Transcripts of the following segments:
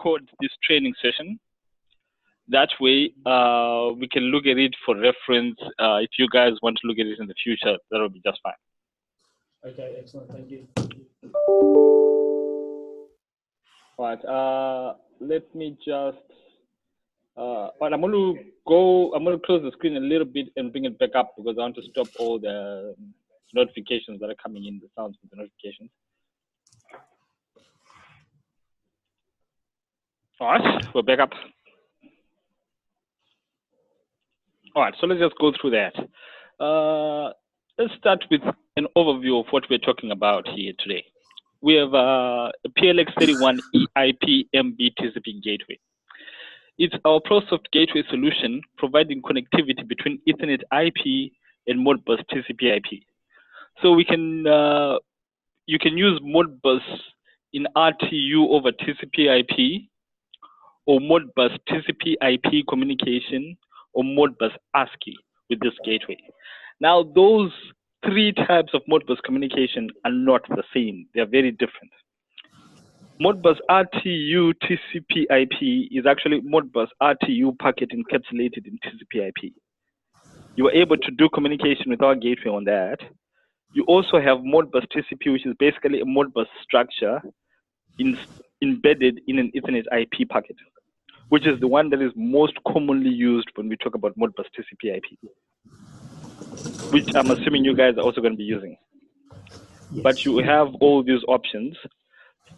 record this training session. That way, we can look at it for reference. If you guys want to look at it in the future, that will be just fine. Okay, excellent. Thank you. All right. Let me just. But I'm going to close the screen a little bit and bring it back up because I want to stop all the notifications that are coming in, the sounds of the notifications. All right, we're back up. All right, so let's just go through that. Let's start with an overview of what we're talking about here today. We have a PLX31 EIP MBTCP gateway. It's our ProSoft gateway solution providing connectivity between Ethernet IP and Modbus TCP IP. So we can you can use Modbus in RTU over TCP IP, or Modbus TCP IP communication, or Modbus ASCII with this gateway. Now, those three types of Modbus communication are not the same. They are very different. Modbus RTU TCP IP is actually Modbus RTU packet encapsulated in TCP IP. You are able to do communication with our gateway on that. You also have Modbus TCP, which is basically a Modbus structure embedded in an Ethernet IP packet, which is the one that is most commonly used when we talk about Modbus TCP IP, which I'm assuming you guys are also going to be using. Yes. But you have all these options.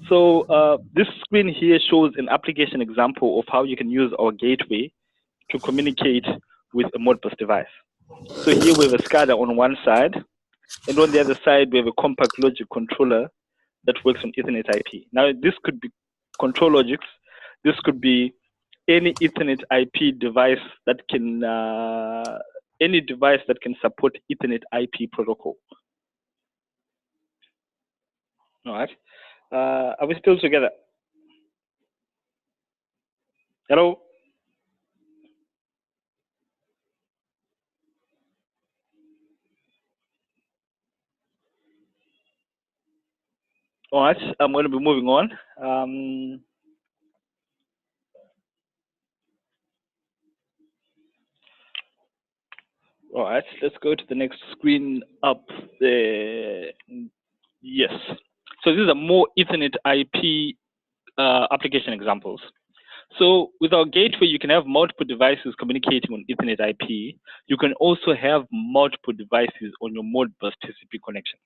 So this screen here shows an application example of how you can use our gateway to communicate with a Modbus device. So here we have a SCADA on one side, and on the other side we have a compact logic controller that works on Ethernet IP. Now this could be control logics, this could be any Ethernet IP device that can, any device that can support Ethernet IP protocol. All right. Are we still together? Hello? All right, I'm going to be moving on. All right, let's go to the next screen up there. Yes. So these are more Ethernet IP application examples. So with our gateway, you can have multiple devices communicating on Ethernet IP. You can also have multiple devices on your Modbus TCP connection.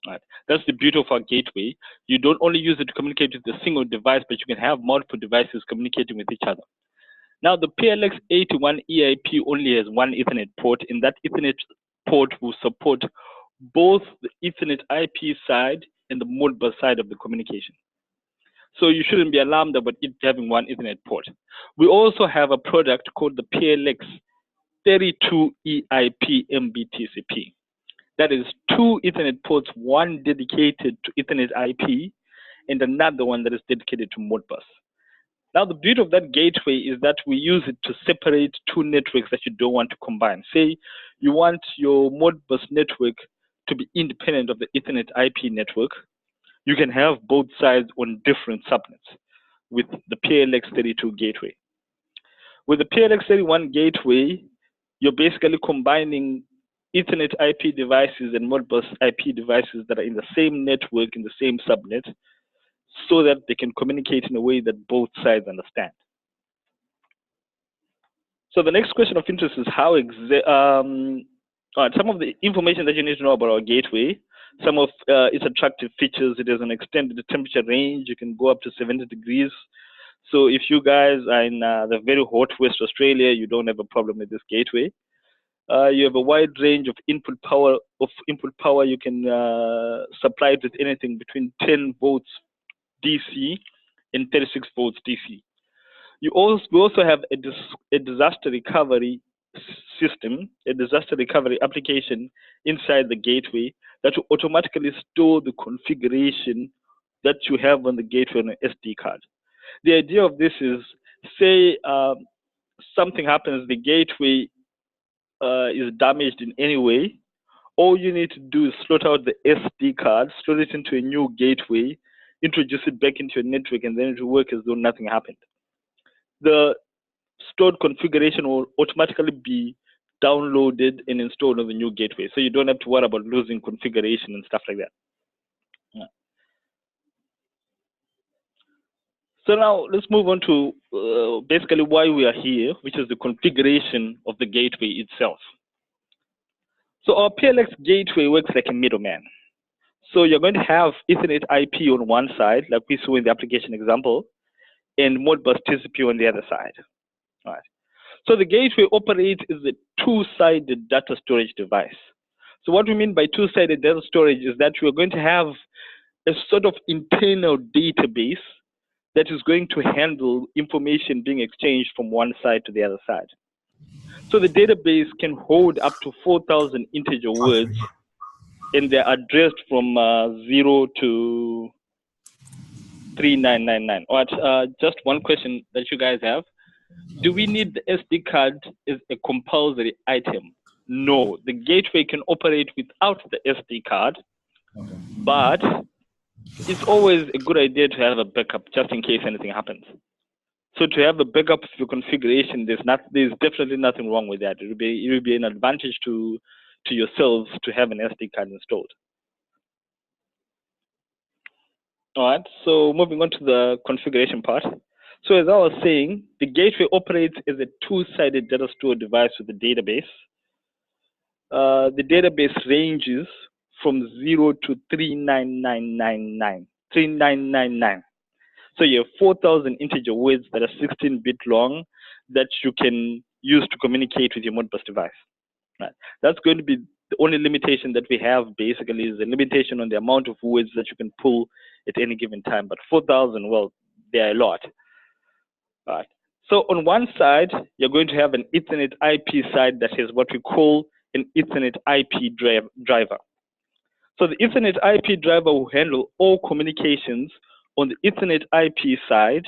Right. That's the beauty of our gateway. You don't only use it to communicate with a single device, but you can have multiple devices communicating with each other. Now, the PLX31 EIP only has one Ethernet port, and that Ethernet port will support both the Ethernet IP side and the Modbus side of the communication. So you shouldn't be alarmed about it having one Ethernet port. We also have a product called the PLX32 EIP MBTCP. That is two Ethernet ports, one dedicated to Ethernet IP and another one that is dedicated to Modbus. Now, the beauty of that gateway is that we use it to separate two networks that you don't want to combine. Say you want your Modbus network to be independent of the Ethernet IP network. You can have both sides on different subnets with the PLX32 gateway. With the PLX31 gateway, you're basically combining Ethernet IP devices and Modbus IP devices that are in the same network, in the same subnet, so that they can communicate in a way that both sides understand. So the next question of interest is how some of the information that you need to know about our gateway. Some of its attractive features: it has an extended temperature range. You can go up to 70 degrees. So if you guys are in the very hot West Australia, you don't have a problem with this gateway. You have a wide range of input power. You can supply it with anything between 10 volts DC and 36 volts DC. We also have a disaster recovery system, a disaster recovery application inside the gateway that will automatically store the configuration that you have on the gateway on an SD card. The idea of this is, say something happens, the gateway is damaged in any way, all you need to do is slot out the SD card, slot it into a new gateway, introduce it back into your network, and then it will work as though nothing happened. The stored configuration will automatically be downloaded and installed on the new gateway. So you don't have to worry about losing configuration and stuff like that. Yeah. So now let's move on to basically why we are here, which is the configuration of the gateway itself. So our PLX gateway works like a middleman. So you're going to have Ethernet IP on one side, like we saw in the application example, and Modbus TCP on the other side. All right. So the gateway operates as a two-sided data storage device. So what we mean by two-sided data storage is that we're going to have a sort of internal database that is going to handle information being exchanged from one side to the other side. So the database can hold up to 4,000 integer words, and they're addressed from 0 to 3999. All right, just one question that you guys have. Do we need the SD card as a compulsory item? No, the gateway can operate without the SD card, but it's always a good idea to have a backup just in case anything happens. So to have a backup of your configuration, there's definitely nothing wrong with that. It will be an advantage to yourselves to have an SD card installed. All right, so moving on to the configuration part. So as I was saying, the gateway operates as a two-sided data store device with a database. The database ranges from 0 to 3999. So you have 4,000 integer words that are 16-bit long that you can use to communicate with your Modbus device. Right. That's going to be the only limitation that we have basically is a limitation on the amount of words that you can pull at any given time. But 4,000, well, they are a lot. All right. So on one side, you're going to have an Ethernet IP side that is what we call an Ethernet IP driver. So the Ethernet IP driver will handle all communications on the Ethernet IP side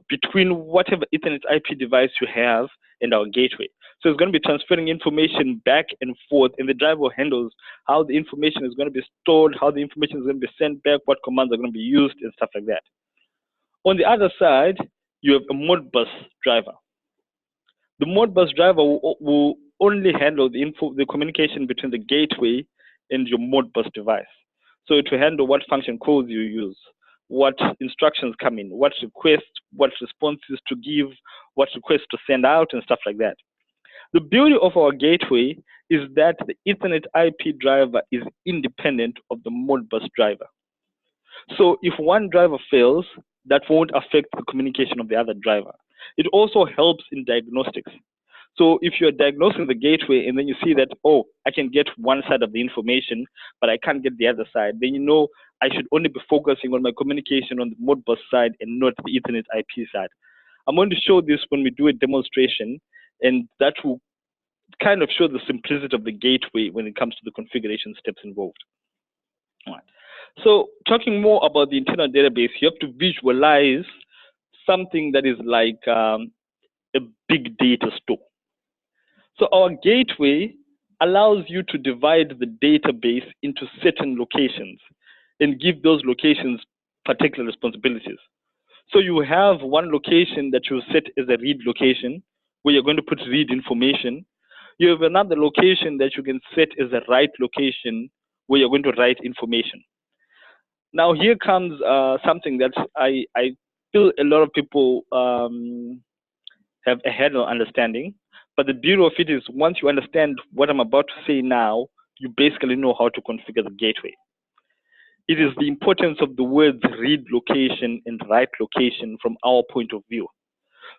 between whatever Ethernet IP device you have and our gateway. So it's going to be transferring information back and forth, and the driver handles how the information is going to be stored, how the information is going to be sent back, what commands are going to be used, and stuff like that. On the other side, you have a Modbus driver. The Modbus driver will only handle the communication between the gateway and your Modbus device. So it will handle what function codes you use, what instructions come in, what requests, what responses to give, what requests to send out, and stuff like that. The beauty of our gateway is that the Ethernet IP driver is independent of the Modbus driver. So if one driver fails, that won't affect the communication of the other driver. It also helps in diagnostics. So if you're diagnosing the gateway and then you see that, oh, I can get one side of the information, but I can't get the other side, then you know I should only be focusing on my communication on the Modbus side and not the Ethernet IP side. I'm going to show this when we do a demonstration, and that will kind of show the simplicity of the gateway when it comes to the configuration steps involved. All right. So talking more about the internal database, you have to visualize something that is like a big data store. So our gateway allows you to divide the database into certain locations and give those locations particular responsibilities. So you have one location that you set as a read location where you're going to put read information. You have another location that you can set as a write location where you're going to write information. Now here comes something that I feel a lot of people have a head on understanding. But the beauty of it is once you understand what I'm about to say now, you basically know how to configure the gateway. It is the importance of the words read location and write location from our point of view.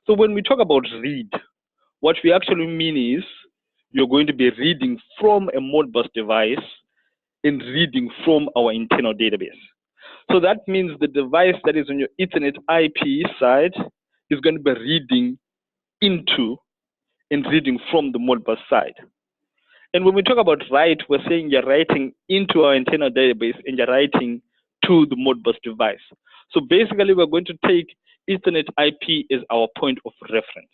So when we talk about read, what we actually mean is you're going to be reading from a Modbus device and reading from our internal database. So that means the device that is on your Ethernet IP side is going to be reading into and reading from the Modbus side. And when we talk about write, we're saying you're writing into our internal database and you're writing to the Modbus device. So basically, we're going to take Ethernet IP as our point of reference.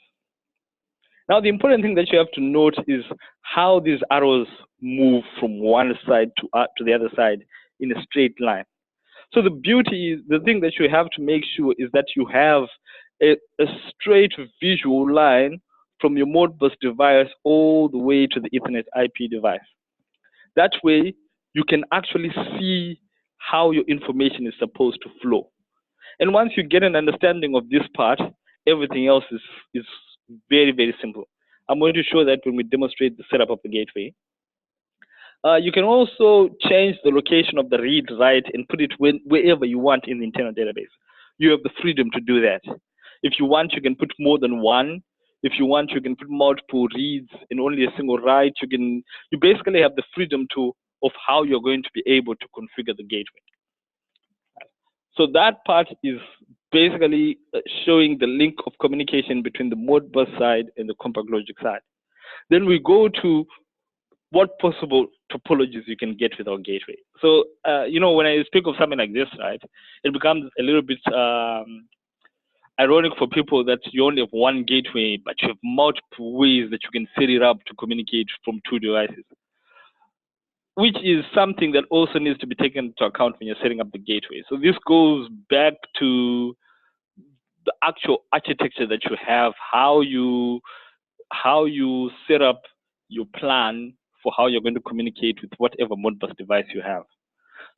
Now, the important thing that you have to note is how these arrows move from one side to the other side in a straight line. So the beauty is, the thing that you have to make sure is that you have a straight visual line from your Modbus device all the way to the Ethernet IP device. That way, you can actually see how your information is supposed to flow. And once you get an understanding of this part, everything else is very, very simple. I'm going to show that when we demonstrate the setup of the gateway. You can also change the location of the read, write, and put it wherever you want in the internal database. You have the freedom to do that. If you want, you can put more than one. If you want, you can put multiple reads and only a single write. You basically have the freedom of how you're going to be able to configure the gateway. So that part is basically showing the link of communication between the Modbus side and the compact logic side. Then we go to what possible topologies you can get with our gateway. So, when I speak of something like this, right, it becomes a little bit ironic for people that you only have one gateway, but you have multiple ways that you can set it up to communicate from two devices, which is something that also needs to be taken into account when you're setting up the gateway. So this goes back to the actual architecture that you have, how you set up your plan for how you're going to communicate with whatever Modbus device you have.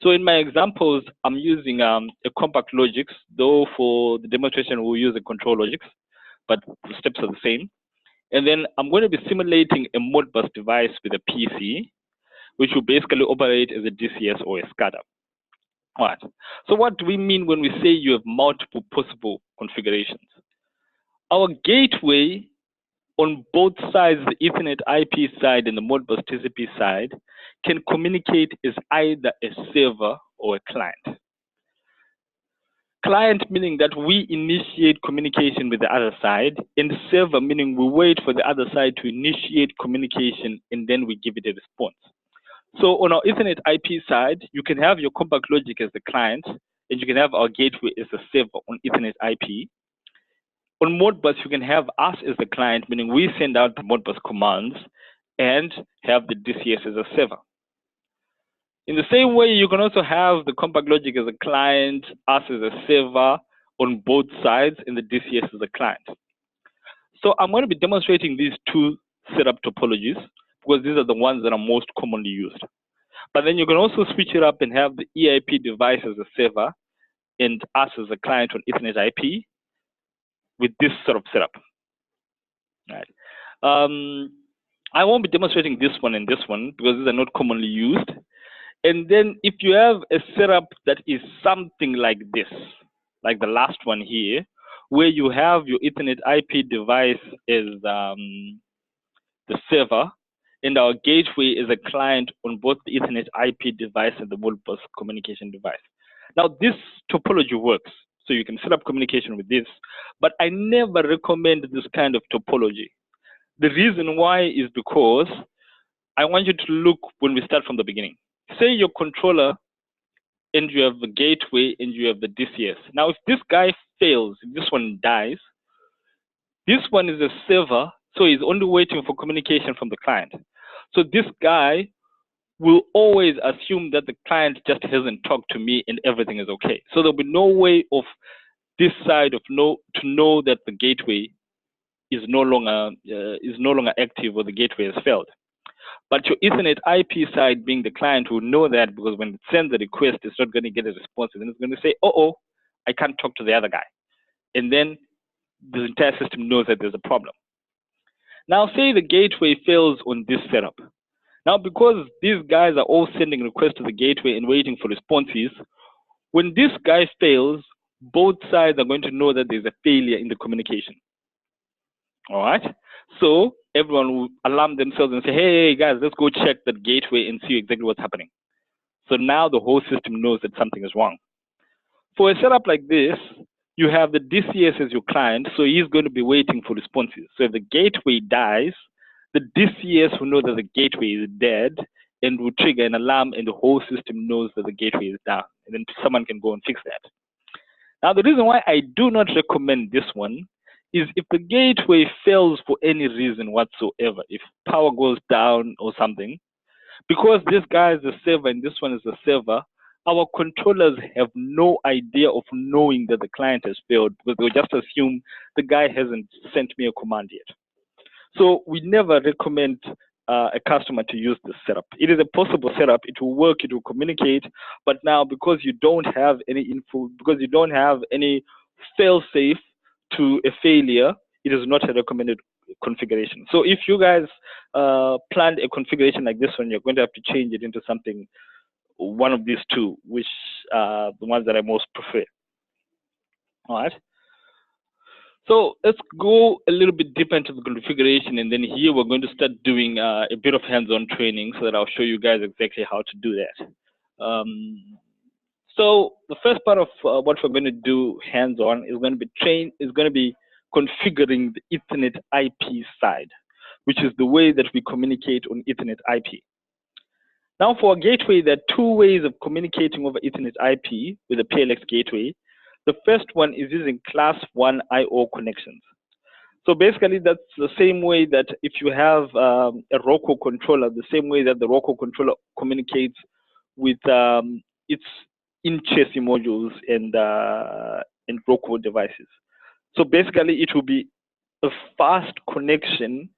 So in my examples, I'm using a compact logics, though for the demonstration we'll use a control logics, but the steps are the same. And then I'm going to be simulating a Modbus device with a PC, which will basically operate as a DCS or a SCADA. All right. So what do we mean when we say you have multiple possible configurations? Our gateway on both sides, the Ethernet IP side and the Modbus TCP side, can communicate as either a server or a client. Client meaning that we initiate communication with the other side, and server meaning we wait for the other side to initiate communication and then we give it a response. So on our Ethernet IP side, you can have your compact logic as the client, and you can have our gateway as the server on Ethernet IP. On Modbus, you can have us as the client, meaning we send out the Modbus commands and have the DCS as a server. In the same way, you can also have the compact logic as a client, us as a server on both sides, and the DCS as a client. So I'm going to be demonstrating these two setup topologies because these are the ones that are most commonly used. But then you can also switch it up and have the EIP device as a server and us as a client on Ethernet IP with this sort of setup. Right. I won't be demonstrating this one and this one because these are not commonly used. And then if you have a setup that is something like this, like the last one here, where you have your Ethernet IP device as the server, and our gateway is a client on both the Ethernet IP device and the Modbus communication device. Now, this topology works. So you can set up communication with this, but I never recommend this kind of topology. The reason why is because I want you to look when we start from the beginning. Say your controller and you have the gateway and you have the DCS. Now, if this guy fails, if this one dies, this one is a server, so he's only waiting for communication from the client. So this guy will always assume that the client just hasn't talked to me and everything is okay. So there'll be no way of this side of to know that the gateway is no longer active or the gateway has failed. But your Ethernet IP side, being the client, will know that because when it sends the request, it's not going to get a response, and it's going to say, "Oh, I can't talk to the other guy," and then the entire system knows that there's a problem. Now, say the gateway fails on this setup. Now, because these guys are all sending requests to the gateway and waiting for responses, when this guy fails, both sides are going to know that there's a failure in the communication. All right? So everyone will alarm themselves and say, hey, guys, let's go check that gateway and see exactly what's happening. So now the whole system knows that something is wrong. For a setup like this, you have the DCS as your client, so he's going to be waiting for responses. So if the gateway dies, the DCS will know that the gateway is dead and will trigger an alarm, and the whole system knows that the gateway is down, and then someone can go and fix that. Now, the reason why I do not recommend this one is if the gateway fails for any reason whatsoever, if power goes down or something, because this guy is the server and this one is the server, our controllers have no idea of knowing that the client has failed, because they'll just assume the guy hasn't sent me a command yet. So we never recommend a customer to use this setup. It is a possible setup. It will work. It will communicate. But now, because you don't have any info, because you don't have any fail-safe to a failure, it is not a recommended configuration. So if you guys planned a configuration like this one, you're going to have to change it into something, one of these two, which are the ones that I most prefer. All right. So let's go a little bit deeper into the configuration, and then here we're going to start doing a bit of hands-on training so that I'll show you guys exactly how to do that. So the first part of what we're going to do hands-on is going to be configuring the Ethernet IP side, which is the way that we communicate on Ethernet IP. Now for a gateway, there are two ways of communicating over Ethernet IP with a PLX gateway. The first one is using class 1 I/O connections. So basically, that's the same way that if you have a Roku controller, the same way that the Roku controller communicates with its in-chassis modules and Roku devices. So basically, it will be a fast connection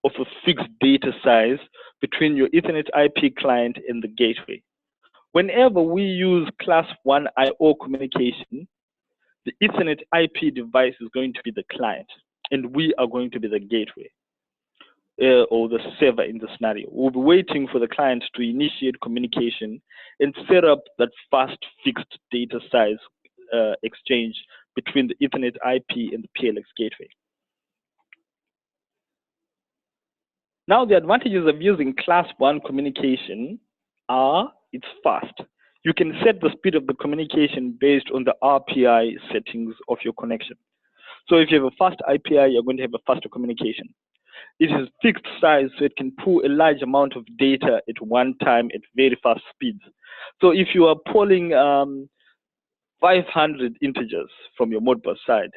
of a fixed data size between your Ethernet IP client and the gateway. Whenever we use class 1 I/O communication, the Ethernet IP device is going to be the client, and we are going to be the gateway or the server in the scenario. We'll be waiting for the client to initiate communication and set up that fast fixed data size exchange between the Ethernet IP and the PLX gateway. Now, the advantages of using class 1 communication are it's fast. You can set the speed of the communication based on the RPI settings of your connection. So if you have a fast IPI, you're going to have a faster communication. It is fixed size, so it can pull a large amount of data at one time at very fast speeds. So if you are pulling 500 integers from your Modbus side,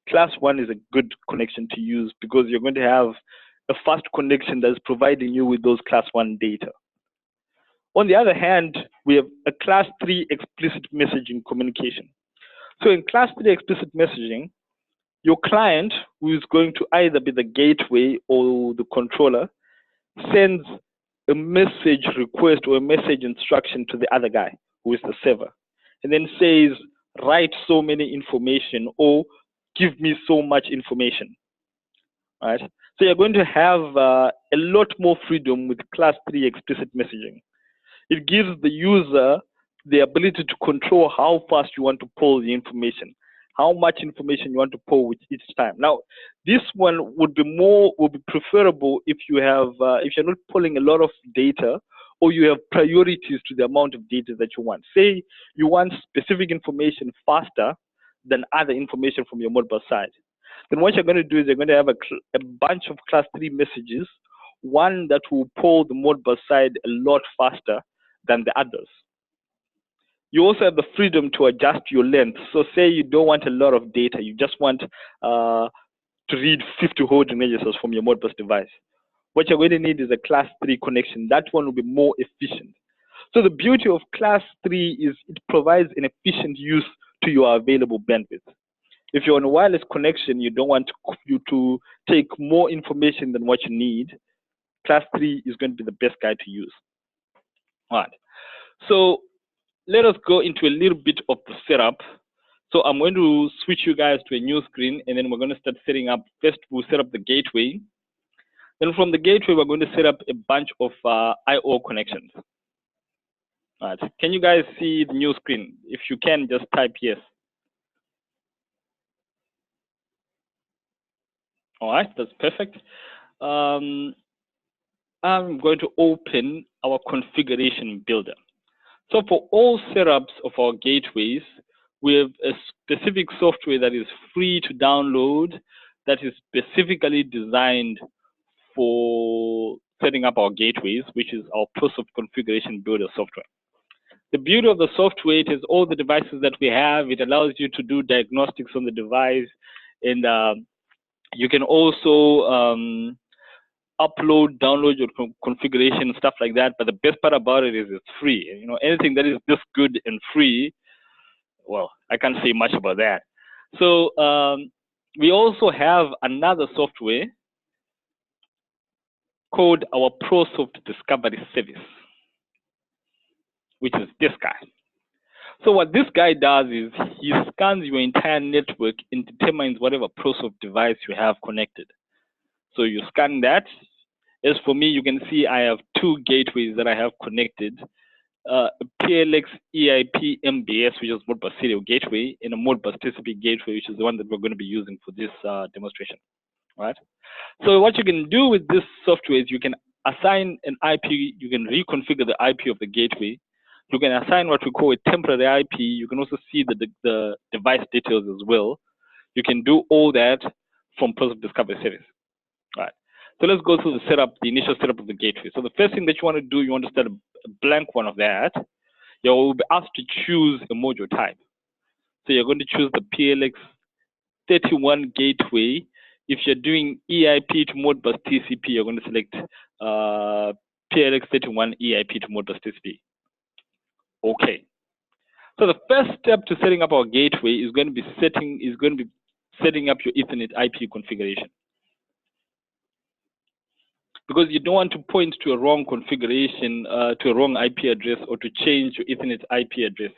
class 1 is a good connection to use because you're going to have a fast connection that's providing you with those class 1 data. On the other hand, we have a class 3 explicit messaging communication. So in class 3 explicit messaging, your client, who is going to either be the gateway or the controller, sends a message request or a message instruction to the other guy, who is the server, and then says, write so many information or give me so much information. Right? So you're going to have a lot more freedom with class 3 explicit messaging. It gives the user the ability to control how fast you want to pull the information, how much information you want to pull with each time. Now, this one would be preferable if you have if you're not pulling a lot of data, or you have priorities to the amount of data that you want. Say you want specific information faster than other information from your Modbus side. Then what you're going to do is you're going to have a bunch of class 3 messages, one that will pull the Modbus side a lot faster than the others. You also have the freedom to adjust your length. So say you don't want a lot of data, you just want to read 50 holding registers from your Modbus device. What you're going to need is a class 3 connection. That one will be more efficient. So the beauty of class 3 is it provides an efficient use to your available bandwidth. If you're on a wireless connection, you don't want you to take more information than what you need, class 3 is going to be the best guy to use. All right. So let us go into a little bit of the setup. So I'm going to switch you guys to a new screen, and then we're going to start setting up. First, we'll set up the gateway. Then from the gateway, we're going to set up a bunch of I/O connections. All right. Can you guys see the new screen? If you can, just type yes. All right, that's perfect. I'm going to open our configuration builder. So for all setups of our gateways, we have a specific software that is free to download that is specifically designed for setting up our gateways, which is our ProSoft configuration builder software. The beauty of the software, it has all the devices that we have. It allows you to do diagnostics on the device, and you can also upload, download your configuration, stuff like that. But the best part about it is it's free. You know, anything that is this good and free, well, I can't say much about that. So we also have another software called our ProSoft Discovery Service, which is this guy. So what this guy does is he scans your entire network and determines whatever ProSoft device you have connected. So you scan that. As for me, you can see I have 2 gateways that I have connected. PLX EIP MBS, which is Modbus Serial Gateway, and a Modbus TCP Gateway, which is the one that we're going to be using for this demonstration, right? So what you can do with this software is you can assign an IP, you can reconfigure the IP of the gateway. You can assign what we call a temporary IP. You can also see the device details as well. You can do all that from ProSoft Discovery Service, right? So let's go through the setup, the initial setup of the gateway. So the first thing that you want to do, you want to start a blank one of that. You will be asked to choose a module type. So you're going to choose the PLX31 gateway. If you're doing EIP to Modbus TCP, you're going to select PLX31 EIP to Modbus TCP. Okay. So the first step to setting up our gateway is going to be setting up your Ethernet IP configuration. Because you don't want to point to a wrong configuration, to a wrong IP address, or to change your Ethernet IP address.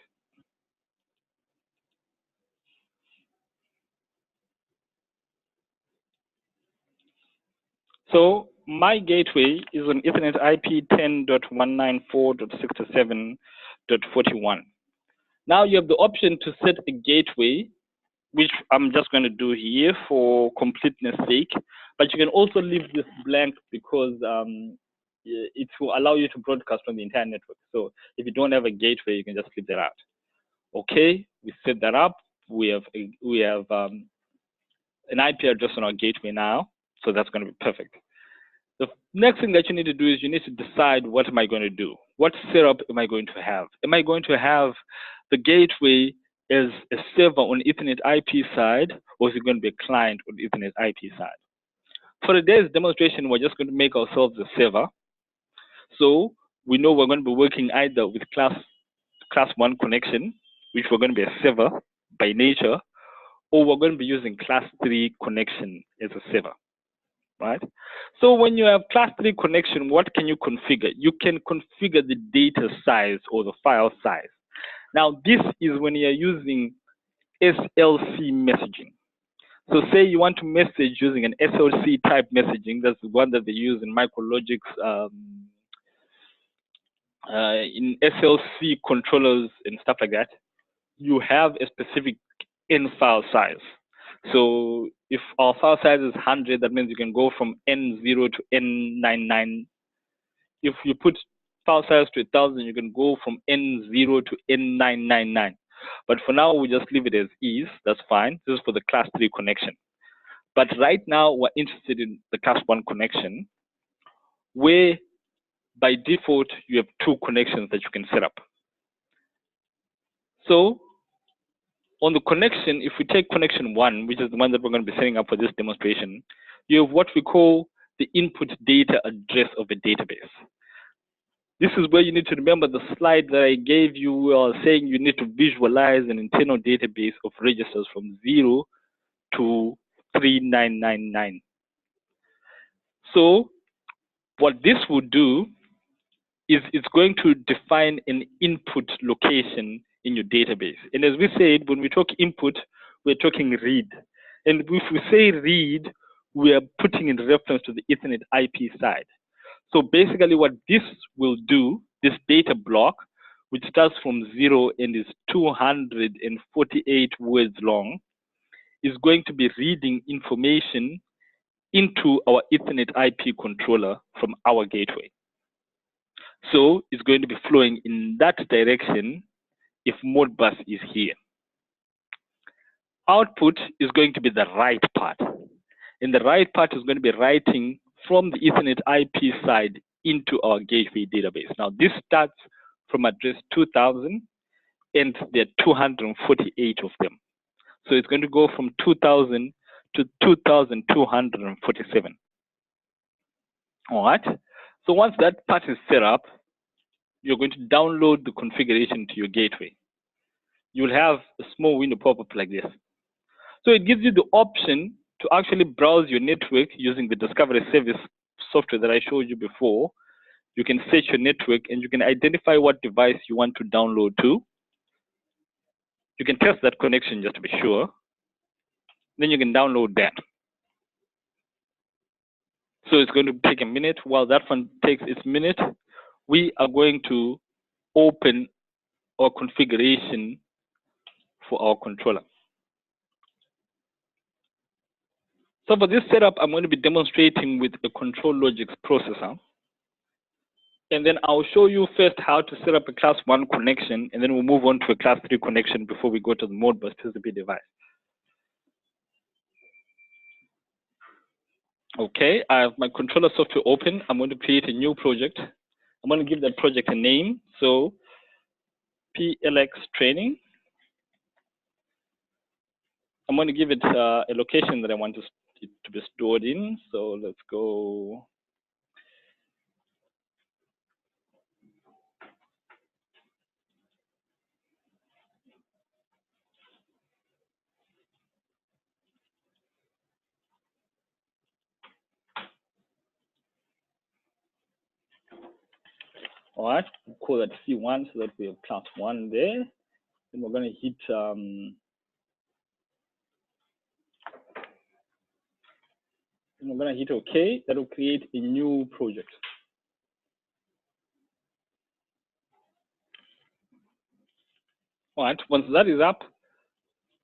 So my gateway is on Ethernet IP 10.194.67.41. Now you have the option to set a gateway, which I'm just going to do here for completeness sake, but you can also leave this blank because it will allow you to broadcast on the entire network. So if you don't have a gateway, you can just leave that out. Okay, we set that up. We have an IP address on our gateway now, so that's going to be perfect. The next thing that you need to do is you need to decide, what am I going to do? What setup am I going to have? Am I going to have the gateway as a server on Ethernet IP side, or is it going to be a client on Ethernet IP side? For today's demonstration, we're just going to make ourselves a server. So we know we're going to be working either with class 1 connection, which we're going to be a server by nature, or we're going to be using class 3 connection as a server. Right? So when you have class 3 connection, what can you configure? You can configure the data size or the file size. Now, this is when you're using SLC messaging. So say you want to message using an SLC type messaging, that's the one that they use in micrologics, in SLC controllers and stuff like that. You have a specific N file size. So if our file size is 100, that means you can go from N0 to N99. If you put file size to 1,000, you can go from N0 to N999. But for now, we just leave it as is. That's fine. This is for the class 3 connection. But right now, we're interested in the class 1 connection, where by default, you have 2 connections that you can set up. So on the connection, if we take connection 1, which is the one that we're going to be setting up for this demonstration, you have what we call the input data address of a database. This is where you need to remember the slide that I gave you, saying you need to visualize an internal database of registers from 0 to 3999. So what this would do is it's going to define an input location in your database. And as we said, when we talk input, we're talking read. And if we say read, we are putting in reference to the Ethernet IP side. So basically what this will do, this data block, which starts from 0 and is 248 words long, is going to be reading information into our Ethernet IP controller from our gateway. So it's going to be flowing in that direction if Modbus is here. Output is going to be the right part. And the right part is going to be writing from the Ethernet IP side into our gateway database. Now this starts from address 2000 and there are 248 of them. So it's going to go from 2000 to 2247. All right. So once that part is set up, you're going to download the configuration to your gateway. You'll have a small window pop up like this. So it gives you the option to actually browse your network using the Discovery Service software that I showed you before. You can search your network and you can identify what device you want to download to. You can test that connection just to be sure. Then you can download that. So it's going to take a minute. While that one takes its minute, we are going to open our configuration for our controller. So for this setup, I'm going to be demonstrating with a ControlLogix processor. And then I'll show you first how to set up a class 1 connection, and then we'll move on to a class 3 connection before we go to the Modbus TCP device. Okay, I have my controller software open. I'm going to create a new project. I'm going to give that project a name. So PLX training. I'm going to give it a location that I want it to be stored in. So let's go. All right, we'll call that C1 so that we have class 1 there. Then we're going to hit OK. That will create a new project. All right, once that is up,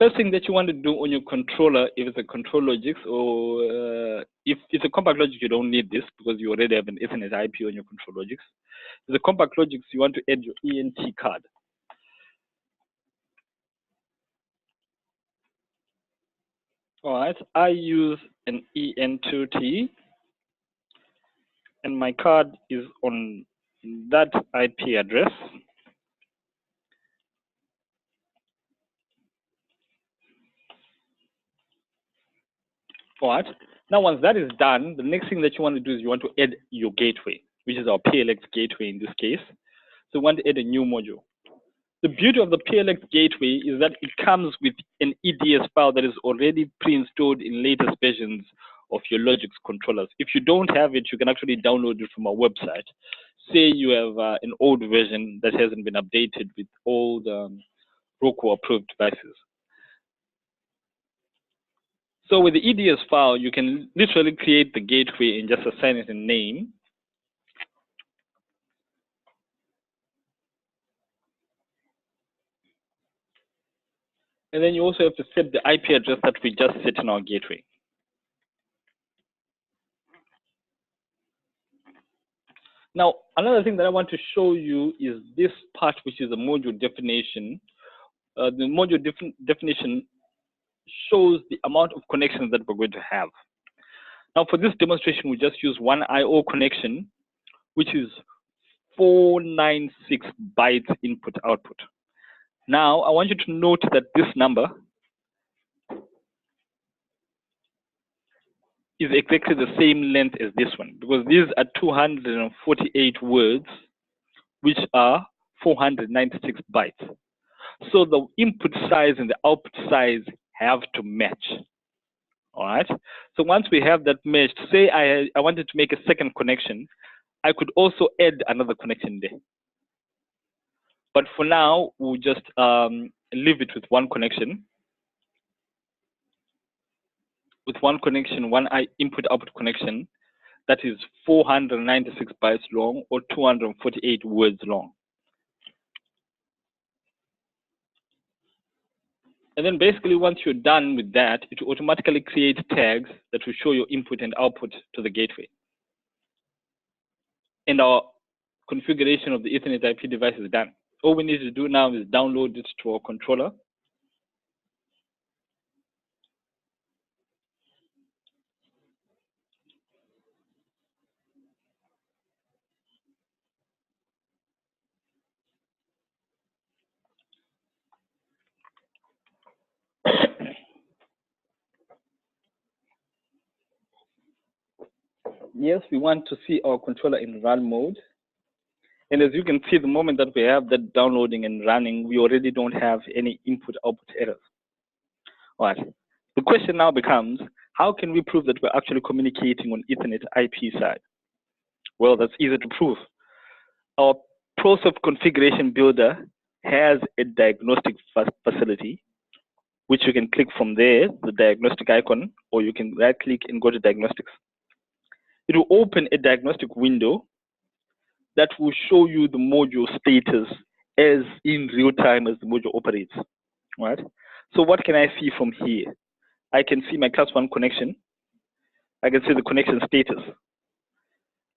first thing that you want to do on your controller, if it's a ControlLogix or if it's a CompactLogix, you don't need this because you already have an Ethernet IP on your ControlLogix. If it's a CompactLogix, you want to add your ENT card. All right, I use an EN2T, and my card is on that IP address. All right, now once that is done, the next thing that you want to do is you want to add your gateway, which is our PLX gateway in this case. So you want to add a new module. The beauty of the PLX gateway is that it comes with an EDS file that is already pre-installed in latest versions of your Logix controllers. If you don't have it, you can actually download it from our website. Say you have an old version that hasn't been updated with all the Roku approved devices. So with the EDS file, you can literally create the gateway and just assign it a name. And then you also have to set the IP address that we just set in our gateway. Now, another thing that I want to show you is this part, which is the module definition. The module definition shows the amount of connections that we're going to have. Now, for this demonstration, we just use one I/O connection, which is 496 bytes input/output. Now, I want you to note that this number is exactly the same length as this one, because these are 248 words, which are 496 bytes. So the input size and the output size have to match. All right. So once we have that matched, say I wanted to make a second connection, I could also add another connection there. But for now, we'll just leave it with one connection. With one connection, one input-output connection, that is 496 bytes long or 248 words long. And then basically, once you're done with that, it will automatically create tags that will show your input and output to the gateway. And our configuration of the Ethernet IP device is done. All we need to do now is download it to our controller. Yes, we want to see our controller in run mode. And as you can see, the moment that we have that downloading and running, we already don't have any input-output errors. All right. The question now becomes, how can we prove that we're actually communicating on Ethernet IP side? Well, that's easy to prove. Our ProSoft configuration builder has a diagnostic facility, which you can click from there, the diagnostic icon, or you can right click and go to diagnostics. It will open a diagnostic window that will show you the module status as in real time as the module operates, right? So what can I see from here? I can see my class 1 connection. I can see the connection status.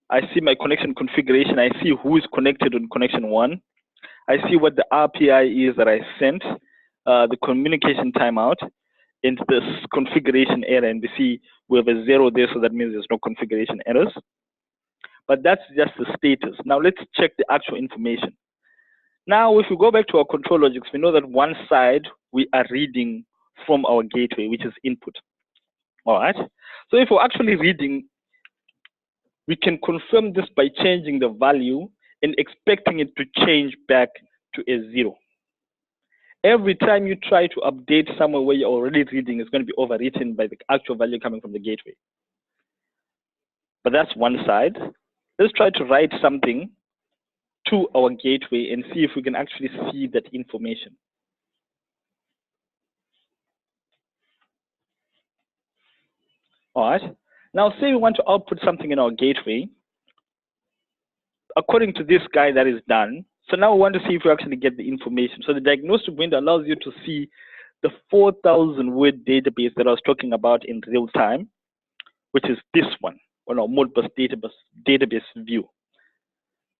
I see my connection configuration. I see who is connected on connection 1. I see what the RPI is that I sent, the communication timeout, and this configuration error. And we see we have a 0 there, so that means there's no configuration errors. But that's just the status. Now let's check the actual information. Now, if we go back to our control logics, we know that one side we are reading from our gateway, which is input. All right. So if we're actually reading, we can confirm this by changing the value and expecting it to change back to a 0. Every time you try to update somewhere where you're already reading, it's going to be overwritten by the actual value coming from the gateway. But that's one side. Let's try to write something to our gateway and see if we can actually see that information. All right. Now, say we want to output something in our gateway. According to this guy that is done, so now we want to see if we actually get the information. So the diagnostic window allows you to see the 4,000 word database that I was talking about in real time, which is this one on our Modbus database view.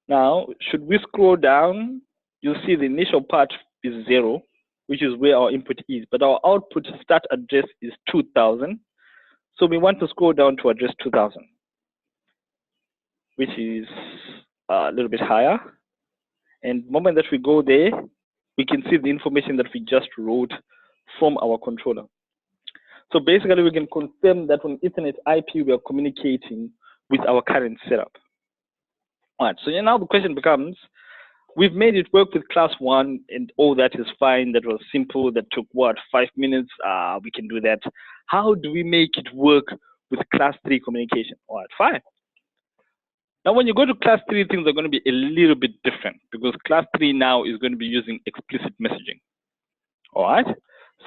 Now, should we scroll down, you'll see the initial part is 0, which is where our input is, but our output start address is 2,000. So we want to scroll down to address 2,000, which is a little bit higher. And the moment that we go there, we can see the information that we just wrote from our controller. So basically, we can confirm that on Ethernet IP, we are communicating with our current setup. All right, so now the question becomes, we've made it work with class 1 and all that is fine. That was simple. That took what, 5 minutes? We can do that. How do we make it work with class 3 communication? All right, fine. Now, when you go to class 3, things are going to be a little bit different because class 3 now is going to be using explicit messaging. All right.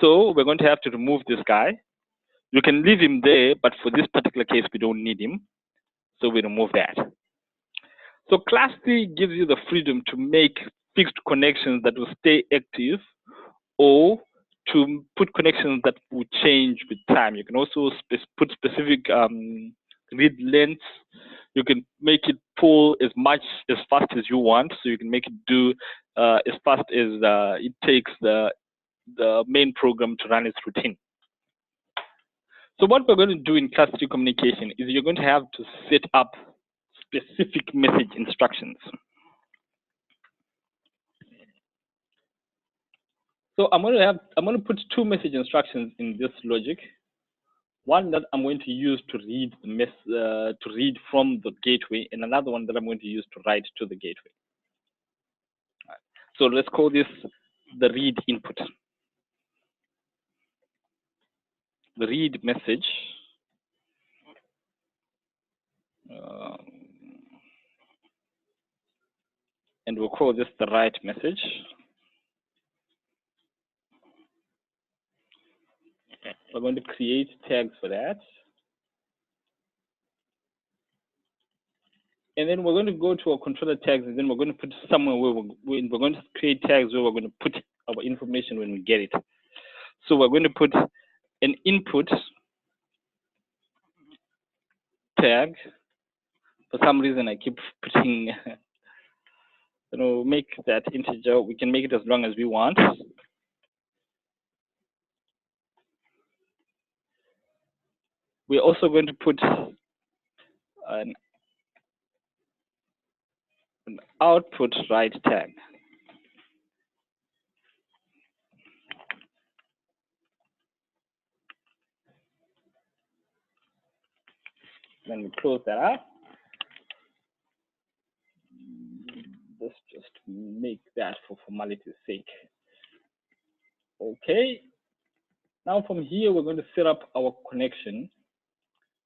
So we're going to have to remove this guy. You can leave him there, but for this particular case, we don't need him. So we remove that. So class 3 gives you the freedom to make fixed connections that will stay active or to put connections that will change with time. You can also put specific read lengths. You can make it pull as fast as you want. So you can make it do as fast as it takes the main program to run its routine. So what we're going to do in class 3 communication is you're going to have to set up specific message instructions. So I'm going to put 2 message instructions in this logic. One that I'm going to use to read from the gateway, and another one that I'm going to use to write to the gateway. Right. So let's call this the read input. The read message. And we'll call this the write message. We're going to create tags for that. And then we're going to go to our controller tags, and then we're going to put somewhere where we're going to create tags where we're going to put our information when we get it. So we're going to put an input tag. For some reason, I keep putting, make that integer. We can make it as long as we want. We're also going to put an output write tag. Then we close that up. make that for formality's sake. Okay. Now from here, we're going to set up our connection.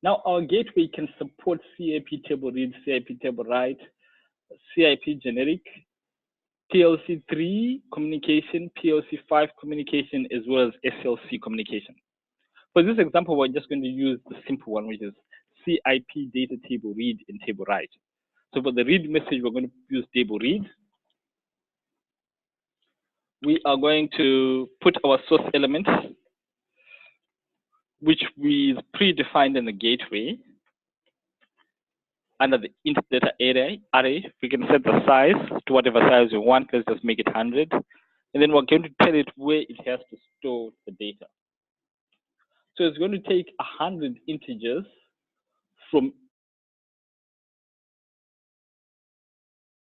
Now our gateway can support CIP table read, CIP table write, CIP generic, PLC3 communication, PLC5 communication, as well as SLC communication. For this example, we're just going to use the simple one, which is CIP data table read and table write. So for the read message, we're going to use table read. We are going to put our source element, which we predefined in the gateway. Under the int data array, we can set the size to whatever size we want. Let's just make it 100. And then we're going to tell it where it has to store the data. So it's going to take 100 integers from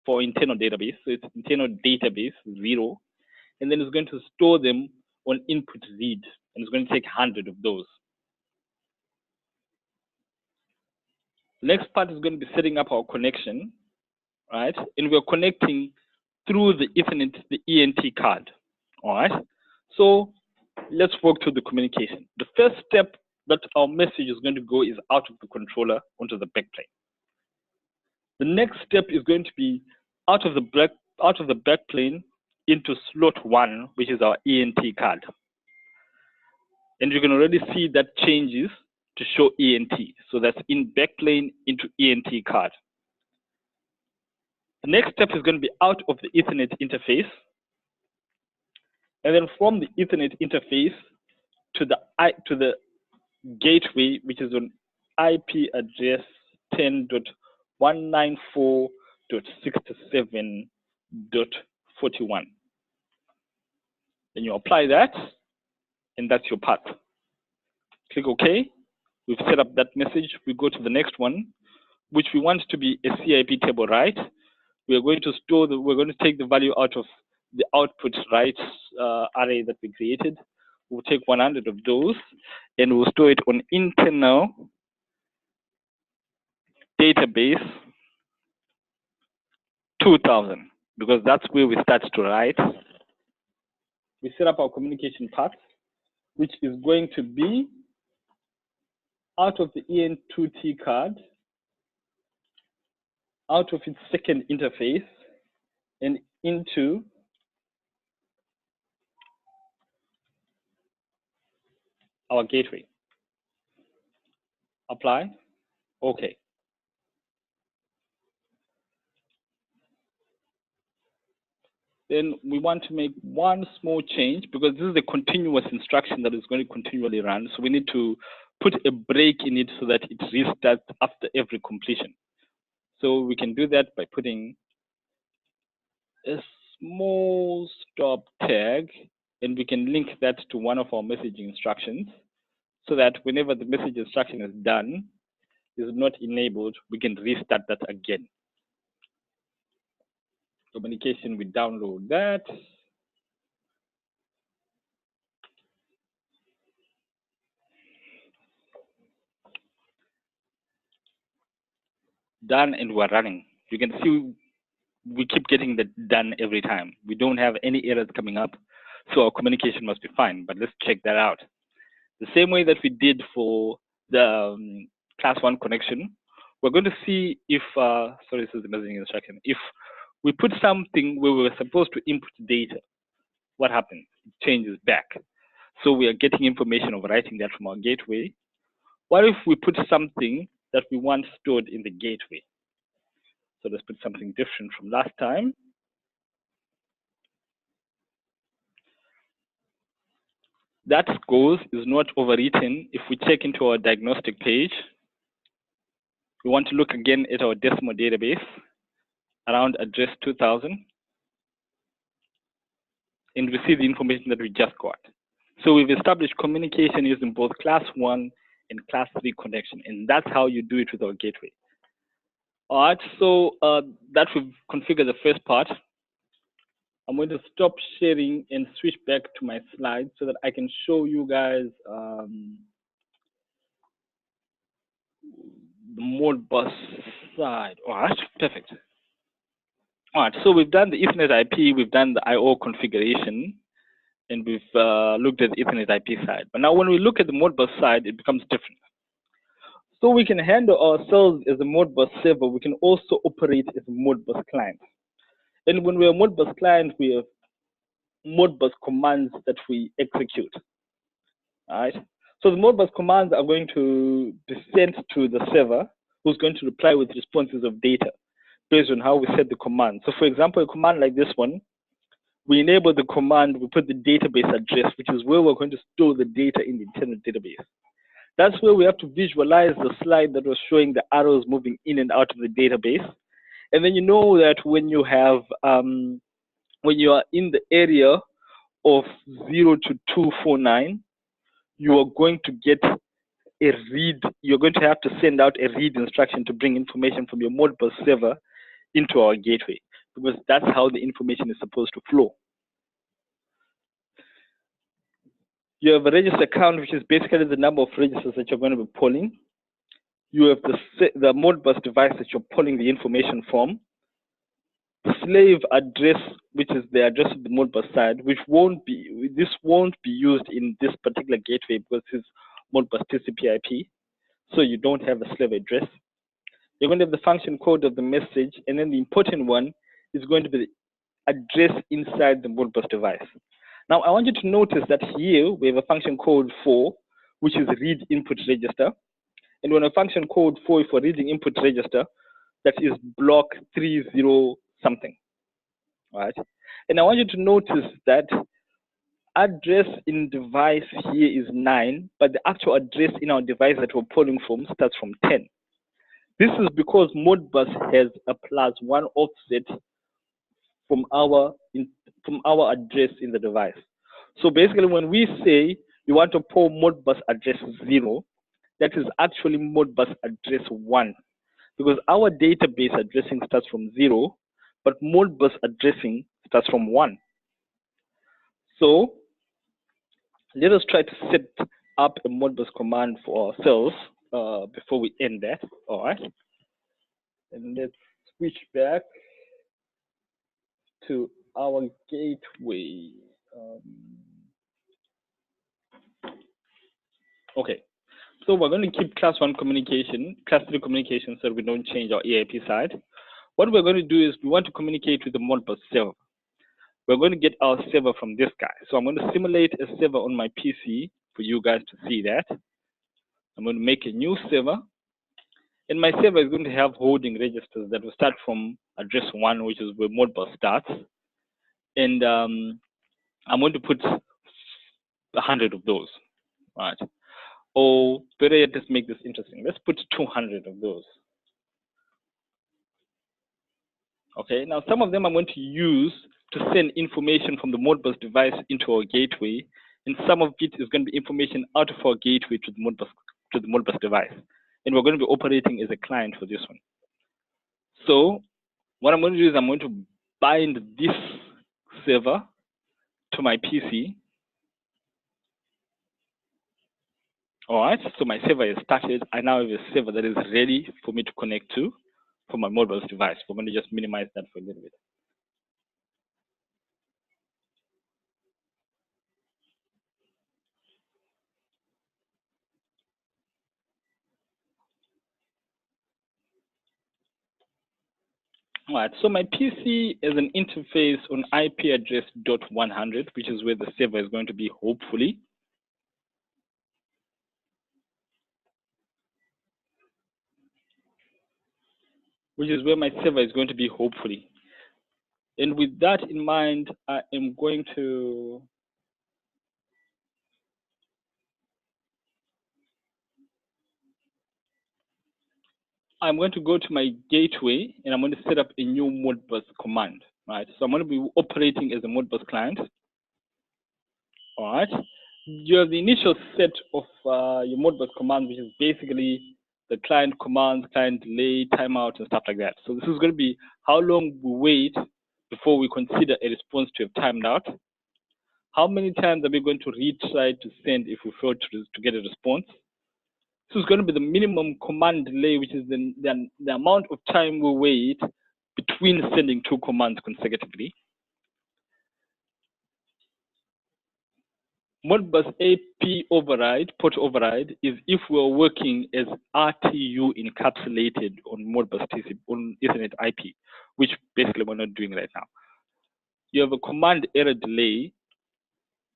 for internal database. So it's internal database 0. And then it's going to store them on input read. And it's going to take 100 of those. Next part is going to be setting up our connection, right? And we're connecting through the Ethernet, the ENT card, all right? So let's work through the communication. The first step that our message is going to go is out of the controller onto the backplane. The next step is going to be out of the backplane into slot 1, which is our ENT card. And you can already see that changes to show ENT. So that's in backplane into ENT card. The next step is going to be out of the Ethernet interface. And then from the Ethernet interface to the gateway, which is on IP address 10.194.67.41. Then you apply that, and that's your path. Click OK. We've set up that message. We go to the next one, which we want to be a CIP table write. We are going to store we're going to take the value out of the output write array that we created. We'll take 100 of those, and we'll store it on internal database 2000, because that's where we start to write. We set up our communication path, which is going to be out of the EN2T card, out of its second interface, and into our gateway. Apply. Okay. Then we want to make one small change, because this is a continuous instruction that is going to continually run. So we need to put a break in it so that it restarts after every completion. So we can do that by putting a small stop tag, and we can link that to one of our messaging instructions, so that whenever the message instruction is done, is not enabled, we can restart that again. Communication, we download that. Done, and we're running. You can see we keep getting that done every time. We don't have any errors coming up, so our communication must be fine. But let's check that out. The same way that we did for the class 1 connection, we're going to see if, sorry, this is the messaging instruction. If we put something where we were supposed to input data, what happens? It changes back. So we are getting information overwriting that from our gateway. What if we put something that we want stored in the gateway? So let's put something different from last time. That scores is not overwritten. If we check into our diagnostic page, we want to look again at our decimal database around address 2000, and we see the information that we just got. So we've established communication using both class 1 and class 3 connection, and that's how you do it with our gateway. All right, so that we've configured the first part. I'm going to stop sharing and switch back to my slides so that I can show you guys the Modbus side. All right, perfect. All right, so we've done the Ethernet IP, we've done the I/O configuration, and we've looked at the Ethernet IP side. But now when we look at the Modbus side, it becomes different. So we can handle ourselves as a Modbus server. We can also operate as a Modbus client. And when we're a Modbus client, we have Modbus commands that we execute. All right. So the Modbus commands are going to be sent to the server, who's going to reply with responses of data based on how we set the command. So for example, a command like this one, we enable the command, we put the database address, which is where we're going to store the data in the internal database. That's where we have to visualize the slide that was showing the arrows moving in and out of the database. And then you know that when you have, when you are in the area of 0 to 249, you are going to get a read, you're going to have to send out a read instruction to bring information from your Modbus server into our gateway, because that's how the information is supposed to flow. You have a register count, which is basically the number of registers that you're going to be pulling. You have the Modbus device that you're pulling the information from. The slave address, which is the address of the Modbus side, which won't be used in this particular gateway because it's Modbus TCP IP, so you don't have a slave address. You're going to have the function code of the message, and then the important one is going to be the address inside the Modbus device. Now, I want you to notice that here we have a function code 4, which is read input register. And when a function code 4 for reading input register, that is block 30 something, right? And I want you to notice that address in device here is 9, but the actual address in our device that we're pulling from starts from 10. This is because Modbus has a +1 offset from our address in the device. So basically, when we say you want to pull Modbus address 0, that is actually Modbus address 1, because our database addressing starts from 0, but Modbus addressing starts from 1. So let us try to set up a Modbus command for ourselves before we end that. All right, and let's switch back to our gateway. Okay, so we're going to keep class 1 communication, class 3 communication, so we don't change our EIP side. What we're going to do is we want to communicate with the Modbus server. We're going to get our server from this guy. So I'm going to simulate a server on my PC for you guys to see that. I'm going to make a new server. And my server is going to have holding registers that will start from address 1, which is where Modbus starts. And I'm going to put 100 of those, right? Or better yet, let's make this interesting. Let's put 200 of those. Okay, now some of them I'm going to use to send information from the Modbus device into our gateway, and some of it is going to be information out of our gateway to the Modbus device. And we're going to be operating as a client for this one. So what I'm going to do is I'm going to bind this server to my PC. All right, so my server is started. I now have a server that is ready for me to connect to for my Modbus device. We're going to just minimize that for a little bit. All right, so my PC is an interface on IP address .100, which is where the server is going to be, hopefully. Which is where my server is going to be, hopefully. And with that in mind, I am going to go to my gateway, and I'm going to set up a new Modbus command, right? So I'm going to be operating as a Modbus client. All right. You have the initial set of your Modbus command, which is basically the client commands, client delay, timeout, and stuff like that. So this is going to be how long we wait before we consider a response to have timed out. How many times are we going to retry to send if we fail to get a response? This is going to be the minimum command delay, which is the amount of time we wait between sending two commands consecutively. Modbus AP override, port override, is if we're working as RTU encapsulated on Modbus TCP, on Ethernet IP, which basically we're not doing right now. You have a command error delay,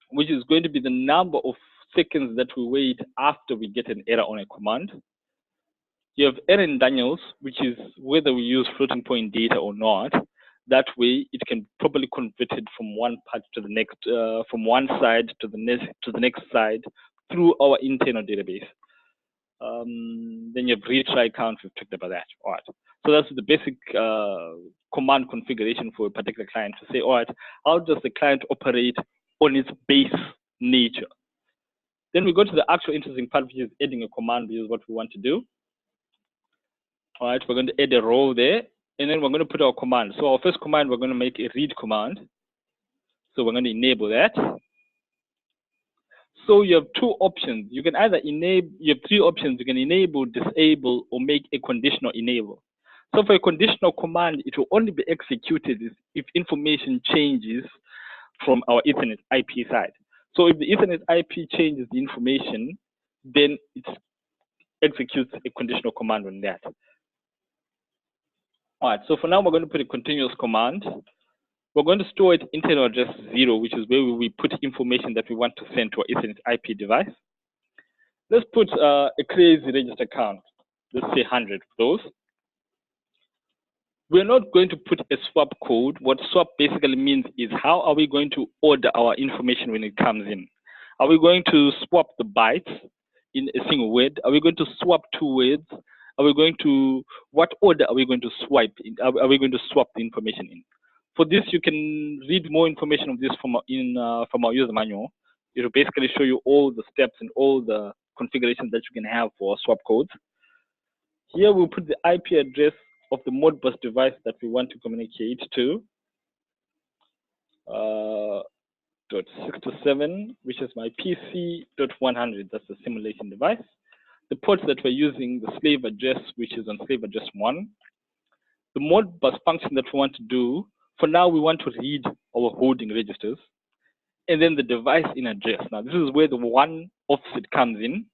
which is going to be the number of seconds that we wait after we get an error on a command. You have error in Daniels, which is whether we use floating point data or not. That way, it can properly convert it from one part to the next, from one side to the next side through our internal database. Then you have retry count. We've talked about that. All right. So that's the basic command configuration for a particular client to say, all right, how does the client operate on its base nature? Then we go to the actual interesting part, which is adding a command, which is what we want to do. All right, we're going to add a row there, and then we're going to put our command. So our first command, we're going to make a read command. So we're going to enable that. So you have two options. You can either enable, you have three options. You can enable, disable, or make a conditional enable. So for a conditional command, it will only be executed if information changes from our Ethernet IP side. So if the Ethernet IP changes the information, then it executes a conditional command on that. All right, so for now, we're going to put a continuous command. We're going to store it internal address 0, which is where we put information that we want to send to our Ethernet IP device. Let's put a crazy register count. Let's say 100 for those. We're not going to put a swap code. What swap basically means is how are we going to order our information when it comes in? Are we going to swap the bytes in a single word? Are we going to swap two words? Are we going to, what order are we going to swipe in? Are we going to swap the information in? For this, you can read more information of this from our user manual. It will basically show you all the steps and all the configurations that you can have for swap codes. Here we'll put the IP address of the Modbus device that we want to communicate to. .67, which is my PC.100, that's the simulation device. The ports that we're using, the slave address, which is on slave address 1. The Modbus function that we want to do, for now we want to read our holding registers. And then the device in address. Now this is where the 1 offset comes in.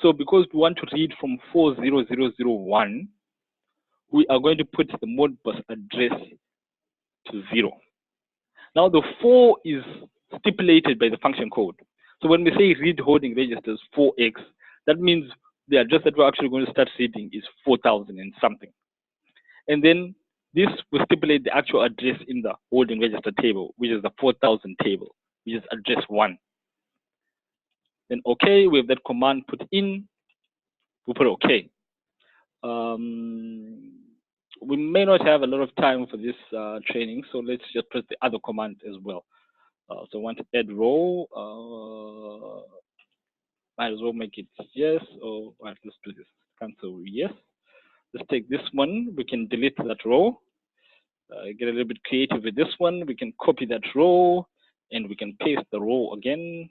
So because we want to read from 40001, we are going to put the Modbus address to 0. Now the 4 is stipulated by the function code. So when we say read holding registers 4x, that means the address that we're actually going to start reading is 4000 and something. And then this will stipulate the actual address in the holding register table, which is the 4000 table, which is address 1. Then okay, we have that command put in, we put okay. We may not have a lot of time for this training, so let's just press the other command as well. So I want to add row, might as well make it yes, or right, let's do this, cancel yes. Let's take this one, we can delete that row, get a little bit creative with this one, we can copy that row, and we can paste the row again.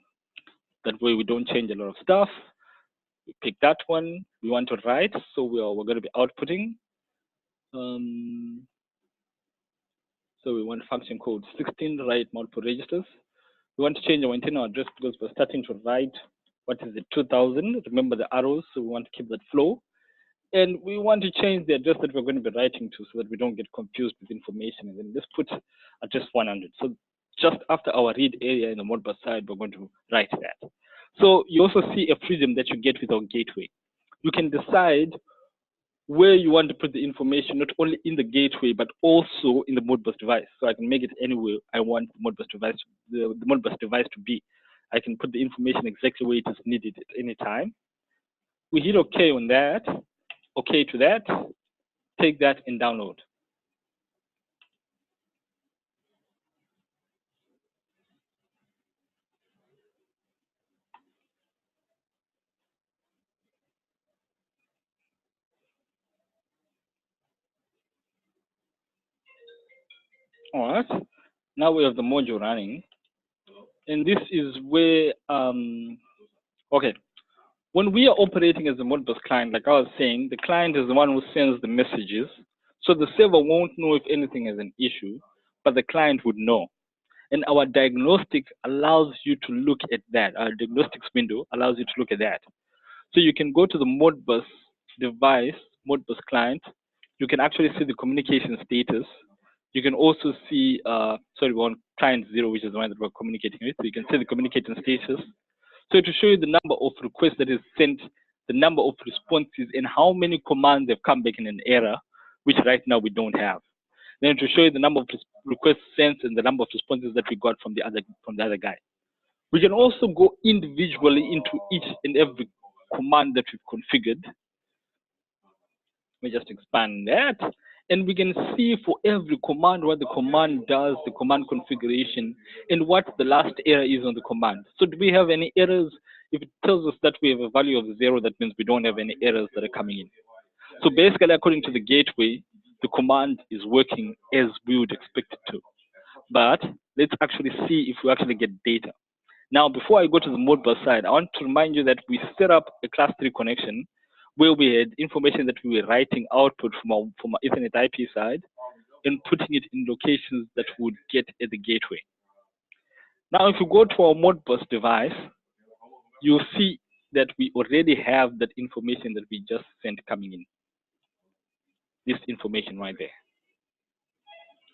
That way we don't change a lot of stuff. We pick that one, we want to write, so we're going to be outputting. So we want function code 16, write multiple registers. We want to change our internal address because we're starting to write, what is it, 2000. Remember the arrows, so we want to keep that flow. And we want to change the address that we're going to be writing to so that we don't get confused with information. And then let's put address 100. So just after our read area in the Modbus side, we're going to write that. So you also see a freedom that you get with our gateway. You can decide where you want to put the information, not only in the gateway, but also in the Modbus device. So I can make it anywhere I want the Modbus device, the Modbus device to be. I can put the information exactly where it is needed at any time. We hit OK on that, OK to that, take that and download. All right, now we have the module running. And this is where, okay, when we are operating as a Modbus client, like I was saying, the client is the one who sends the messages. So the server won't know if anything is an issue, but the client would know. And our diagnostic allows you to look at that. Our diagnostics window allows you to look at that. So you can go to the Modbus device, Modbus client. You can actually see the communication status. You can also see, we're on client 0, which is the one that we're communicating with. So you can see the communication status. So to show you the number of requests that is sent, the number of responses, and how many commands have come back in an error, which right now we don't have. Then to show you the number of requests sent and the number of responses that we got from the other guy. We can also go individually into each and every command that we've configured. Let me just expand that. And we can see for every command what the command does, the command configuration, and what the last error is on the command. So do we have any errors? If it tells us that we have a value of 0, that means we don't have any errors that are coming in. So basically, according to the gateway, the command is working as we would expect it to. But let's actually see if we actually get data. Now, before I go to the Modbus side, I want to remind you that we set up a class 3 connection where we had information that we were writing output from our Ethernet IP side and putting it in locations that we would get at the gateway. Now, if you go to our Modbus device, you'll see that we already have that information that we just sent coming in. This information right there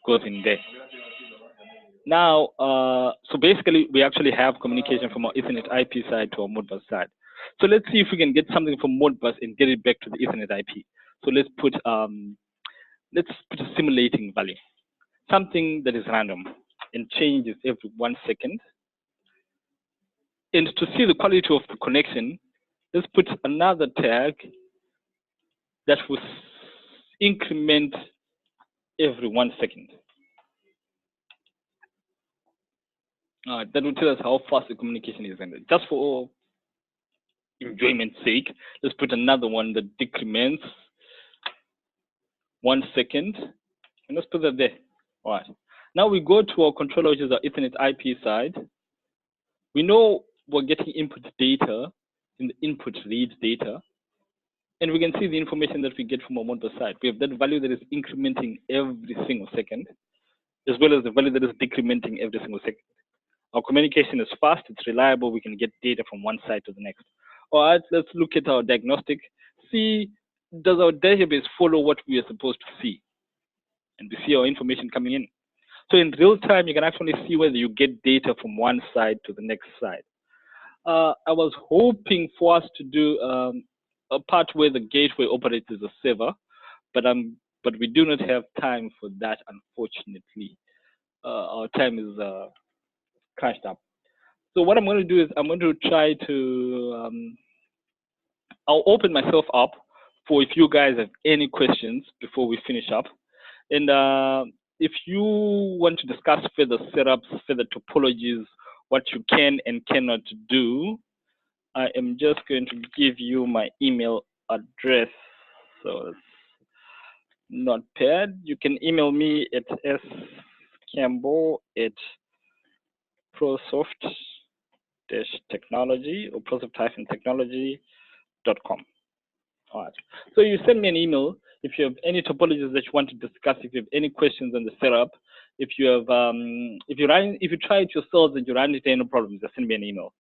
goes in there. Now, so basically, we actually have communication from our Ethernet IP side to our Modbus side. So let's see if we can get something from Modbus and get it back to the Ethernet IP. So let's put a simulating value, something that is random and changes every 1 second. And to see the quality of the connection, let's put another tag that will increment every 1 second. That will tell us how fast the communication is. And just for enjoyment's sake, let's put another one that decrements 1 second, and let's put that there. All right. Now we go to our controller, which is our Ethernet IP side. We know we're getting input data in the input read data, and we can see the information that we get from our Modbus side. We have that value that is incrementing every single second, as well as the value that is decrementing every single second. Our communication is fast, it's reliable, we can get data from one side to the next. All right, let's look at our diagnostic. See, does our database follow what we are supposed to see? And we see our information coming in. So in real time, you can actually see whether you get data from one side to the next side. I was hoping for us to do a part where the gateway operates as a server, but we do not have time for that, unfortunately. Our time is crashed up. So what I'm going to do is I'm going to try to, I'll open myself up for if you guys have any questions before we finish up. And if you want to discuss further setups, further topologies, what you can and cannot do, I am just going to give you my email address. So it's Notepad. You can email me at scampbell@prosoft-technology or prosoft-technology.com. All right. So you send me an email if you have any topologies that you want to discuss. If you have any questions on the setup, if you have, if you try it yourselves and you run into any problems, just send me an email.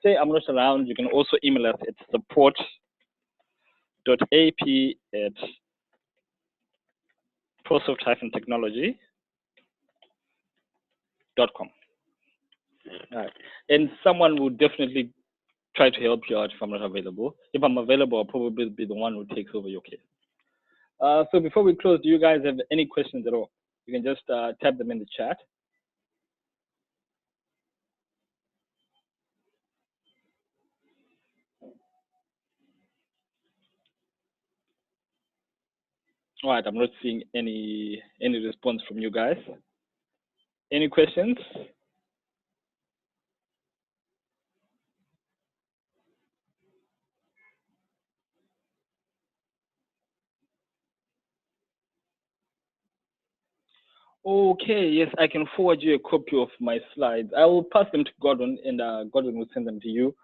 Say I'm not around. You can also email us at support.ap@prosoft-technology.com. All right. And someone will definitely try to help you out if I'm not available. If I'm available, I'll probably be the one who takes over your case. So before we close, do you guys have any questions at all? You can just type them in the chat. All right, I'm not seeing any response from you guys. Any questions? Okay, yes, I can forward you a copy of my slides. I will pass them to Gordon, and Gordon will send them to you.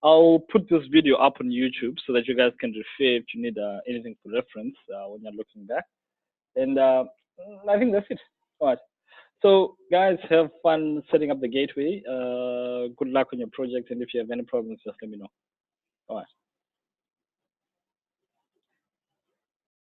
I'll put this video up on YouTube so that you guys can refer if you need anything for reference when you're looking back. And I think that's it. All right. So guys, have fun setting up the gateway. Good luck on your project, and if you have any problems, just let me know. All right.